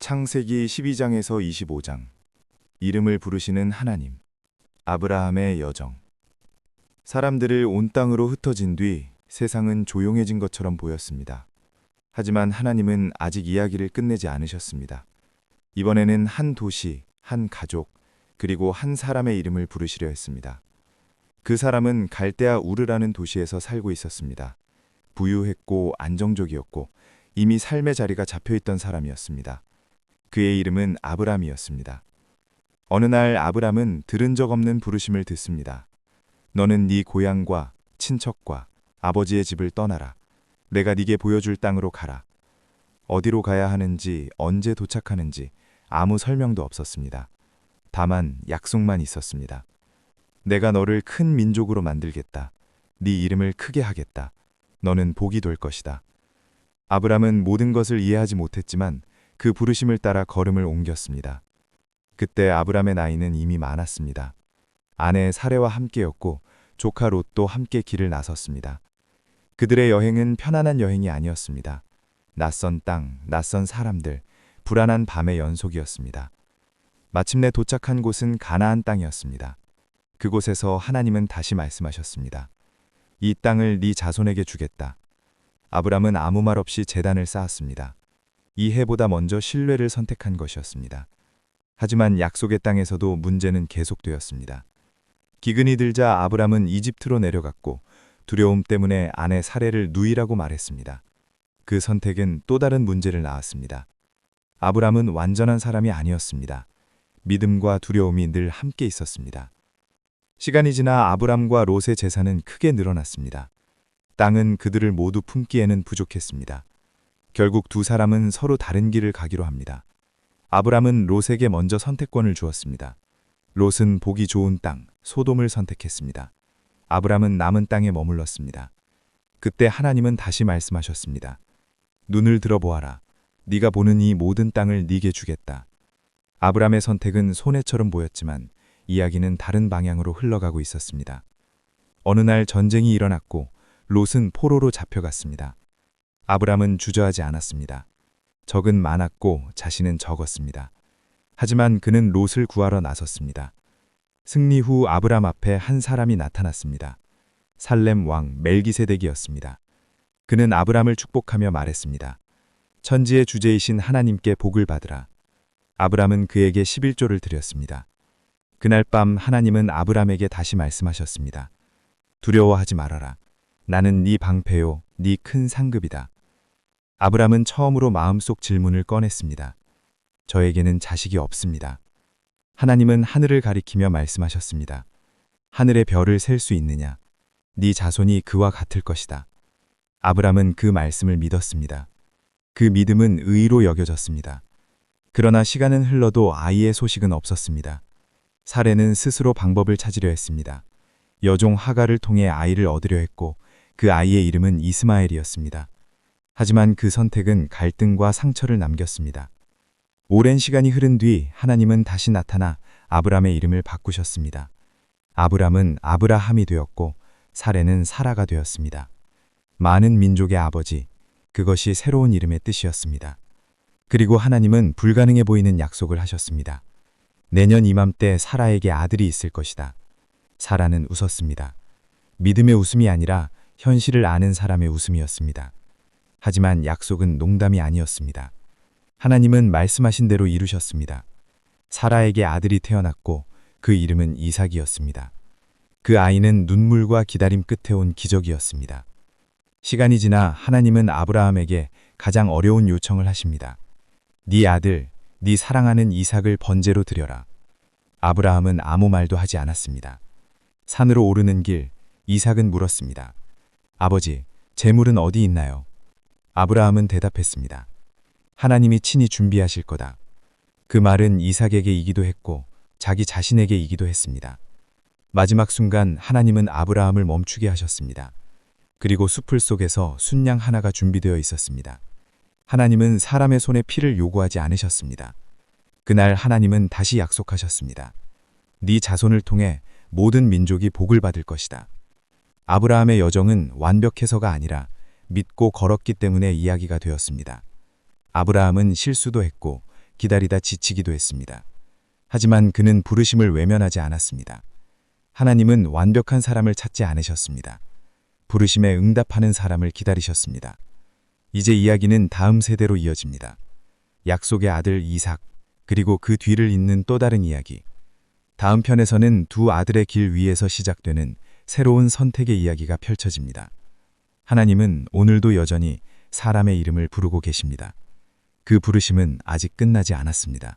창세기 12장에서 25장. 이름을 부르시는 하나님. 아브라함의 여정. 사람들을 온 땅으로 흩어진 뒤 세상은 조용해진 것처럼 보였습니다. 하지만 하나님은 아직 이야기를 끝내지 않으셨습니다. 이번에는 한 도시, 한 가족, 그리고 한 사람의 이름을 부르시려 했습니다. 그 사람은 갈대아 우르라는 도시에서 살고 있었습니다. 부유했고 안정적이었고 이미 삶의 자리가 잡혀있던 사람이었습니다. 그의 이름은 아브람이었습니다. 어느 날 아브람은 들은 적 없는 부르심을 듣습니다. 너는 네 고향과 친척과 아버지의 집을 떠나라. 내가 네게 보여줄 땅으로 가라. 어디로 가야 하는지, 언제 도착하는지 아무 설명도 없었습니다. 다만 약속만 있었습니다. 내가 너를 큰 민족으로 만들겠다. 네 이름을 크게 하겠다. 너는 복이 될 것이다. 아브람은 모든 것을 이해하지 못했지만 그 부르심을 따라 걸음을 옮겼습니다. 그때 아브람의 나이는 이미 많았습니다. 아내 사레와 함께였고 조카 롯도 함께 길을 나섰습니다. 그들의 여행은 편안한 여행이 아니었습니다. 낯선 땅, 낯선 사람들, 불안한 밤의 연속이었습니다. 마침내 도착한 곳은 가나안 땅이었습니다. 그곳에서 하나님은 다시 말씀하셨습니다. 이 땅을 네 자손에게 주겠다. 아브람은 아무 말 없이 제단을 쌓았습니다. 이해보다 먼저 신뢰를 선택한 것이었습니다. 하지만 약속의 땅에서도 문제는 계속되었습니다. 기근이 들자 아브람은 이집트로 내려갔고 두려움 때문에 아내 사레를 누이라고 말했습니다. 그 선택은 또 다른 문제를 낳았습니다. 아브람은 완전한 사람이 아니었습니다. 믿음과 두려움이 늘 함께 있었습니다. 시간이 지나 아브람과 롯의 재산은 크게 늘어났습니다. 땅은 그들을 모두 품기에는 부족했습니다. 결국 두 사람은 서로 다른 길을 가기로 합니다. 아브람은 롯에게 먼저 선택권을 주었습니다. 롯은 보기 좋은 땅, 소돔을 선택했습니다. 아브람은 남은 땅에 머물렀습니다. 그때 하나님은 다시 말씀하셨습니다. 눈을 들어보아라. 네가 보는 이 모든 땅을 네게 주겠다. 아브람의 선택은 손해처럼 보였지만 이야기는 다른 방향으로 흘러가고 있었습니다. 어느 날 전쟁이 일어났고 롯은 포로로 잡혀갔습니다. 아브람은 주저하지 않았습니다. 적은 많았고 자신은 적었습니다. 하지만 그는 롯을 구하러 나섰습니다. 승리 후 아브람 앞에 한 사람이 나타났습니다. 살렘 왕 멜기세덱이었습니다. 그는 아브람을 축복하며 말했습니다. 천지의 주제이신 하나님께 복을 받으라. 아브람은 그에게 11조를 드렸습니다. 그날 밤 하나님은 아브람에게 다시 말씀하셨습니다. 두려워하지 말아라. 나는 네 방패요, 네 큰 상급이다. 아브람은 처음으로 마음속 질문을 꺼냈습니다. 저에게는 자식이 없습니다. 하나님은 하늘을 가리키며 말씀하셨습니다. 하늘의 별을 셀 수 있느냐? 네 자손이 그와 같을 것이다. 아브람은 그 말씀을 믿었습니다. 그 믿음은 의로 여겨졌습니다. 그러나 시간은 흘러도 아이의 소식은 없었습니다. 사레는 스스로 방법을 찾으려 했습니다. 여종 하갈을 통해 아이를 얻으려 했고 그 아이의 이름은 이스마엘이었습니다. 하지만 그 선택은 갈등과 상처를 남겼습니다. 오랜 시간이 흐른 뒤 하나님은 다시 나타나 아브람의 이름을 바꾸셨습니다. 아브람은 아브라함이 되었고 사레는 사라가 되었습니다. 많은 민족의 아버지, 그것이 새로운 이름의 뜻이었습니다. 그리고 하나님은 불가능해 보이는 약속을 하셨습니다. 내년 이맘때 사라에게 아들이 있을 것이다. 사라는 웃었습니다. 믿음의 웃음이 아니라 현실을 아는 사람의 웃음이었습니다. 하지만 약속은 농담이 아니었습니다. 하나님은 말씀하신 대로 이루셨습니다. 사라에게 아들이 태어났고 그 이름은 이삭이었습니다. 그 아이는 눈물과 기다림 끝에 온 기적이었습니다. 시간이 지나 하나님은 아브라함에게 가장 어려운 요청을 하십니다. 네 아들, 네 사랑하는 이삭을 번제로 드려라. 아브라함은 아무 말도 하지 않았습니다. 산으로 오르는 길, 이삭은 물었습니다. 아버지, 제물은 어디 있나요? 아브라함은 대답했습니다. 하나님이 친히 준비하실 거다. 그 말은 이삭에게 이기도 했고 자기 자신에게 이기도 했습니다. 마지막 순간 하나님은 아브라함을 멈추게 하셨습니다. 그리고 숲을 속에서 순양 하나가 준비되어 있었습니다. 하나님은 사람의 손에 피를 요구하지 않으셨습니다. 그날 하나님은 다시 약속하셨습니다. 네 자손을 통해 모든 민족이 복을 받을 것이다. 아브라함의 여정은 완벽해서가 아니라 믿고 걸었기 때문에 이야기가 되었습니다. 아브라함은 실수도 했고 기다리다 지치기도 했습니다. 하지만 그는 부르심을 외면하지 않았습니다. 하나님은 완벽한 사람을 찾지 않으셨습니다. 부르심에 응답하는 사람을 기다리셨습니다. 이제 이야기는 다음 세대로 이어집니다. 약속의 아들 이삭, 그리고 그 뒤를 잇는 또 다른 이야기. 다음 편에서는 두 아들의 길 위에서 시작되는 새로운 선택의 이야기가 펼쳐집니다. 하나님은 오늘도 여전히 사람의 이름을 부르고 계십니다. 그 부르심은 아직 끝나지 않았습니다.